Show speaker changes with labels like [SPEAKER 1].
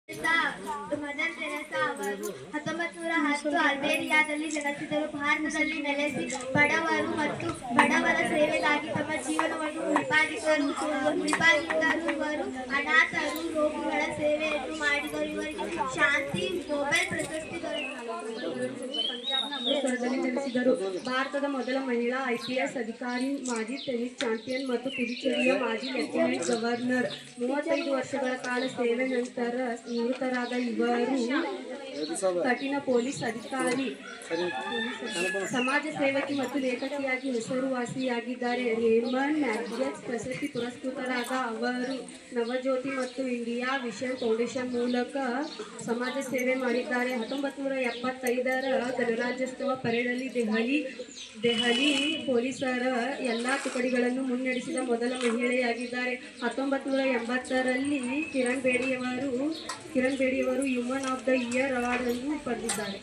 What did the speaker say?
[SPEAKER 1] Mother Teresa ಅವರು 1910 ಅಲ್ಬೇರಿಯಾದಲ್ಲಿ ಜನಿಸಿದರು. ಭಾರತದಲ್ಲಿ ನೆಲೆಸಿ ಬಡವರು ಮತ್ತು ಬಡವರ ಸೇವೆಗಾಗಿ ತಮ್ಮ ಜೀವನವನ್ನು ಮುಡಿಪಾಗಿಟ್ಟರು. ಇವರು ಅನಾಥರು, ರೋಗಿಗಳ ಸೇವೆಯನ್ನು ಮಾಡಿದರು. ಇವರಿಗೆ ಶಾಂತಿ ನೊಬೆಲ್ ಪ್ರಶಸ್ತಿ
[SPEAKER 2] ಅಮೃತಸರದಲ್ಲಿ ಜನಿಸಿದರು. ಭಾರತದ ಮೊದಲ ಮಹಿಳಾ IPS ಅಧಿಕಾರಿ, ಮಾಜಿ ಟೆನ್ನಿಸ್ ಚಾಂಪಿಯನ್ ಮತ್ತು ಪುದುಚೇರಿಯ ಮಾಜಿ ಲೆಫ್ಟಿನೆಂಟ್ ಗವರ್ನರ್. 35 ವರ್ಷಗಳ ಕಾಲ ಸೇವೆ ನಂತರ ನಿವೃತ್ತರಾದ ಇವರು ಕಠಿಣ ಪೊಲೀಸ್ ಅಧಿಕಾರಿ, ಸಮಾಜ ಸೇವಕಿ ಮತ್ತು ಲೇಖಕಿಯಾಗಿ ಹೆಸರುವಾಸಿಯಾಗಿದ್ದಾರೆ. ರೇಮಂಡ್ ಮ್ಯಾಗ್ಸೆಸ್ ಪ್ರಶಸ್ತಿ ಪುರಸ್ಕೃತರಾದ ಅವರು ನವಜ್ಯೋತಿ ಮತ್ತು ಇಂಡಿಯಾ ವಿಷನ್ ಫೌಂಡೇಶನ್ ಮೂಲಕ ಸಮಾಜ ಸೇವೆ ಮಾಡಿದ್ದಾರೆ. 1975ರ ಗಣರಾಜ್ಯೋತ್ಸವ ಪರೇಡ್ನಲ್ಲಿ ದೆಹಲಿ ಪೊಲೀಸರ ಎಲ್ಲ ತುಕಡಿಗಳನ್ನು ಮುನ್ನಡೆಸಿದ ಮೊದಲ ಮಹಿಳೆಯಾಗಿದ್ದಾರೆ. 1980ರಲ್ಲಿ ಕಿರಣ್ ಬೇಡಿಯವರು human of the year award ಅನ್ನು ಪಡೆದಿದ್ದಾರೆ.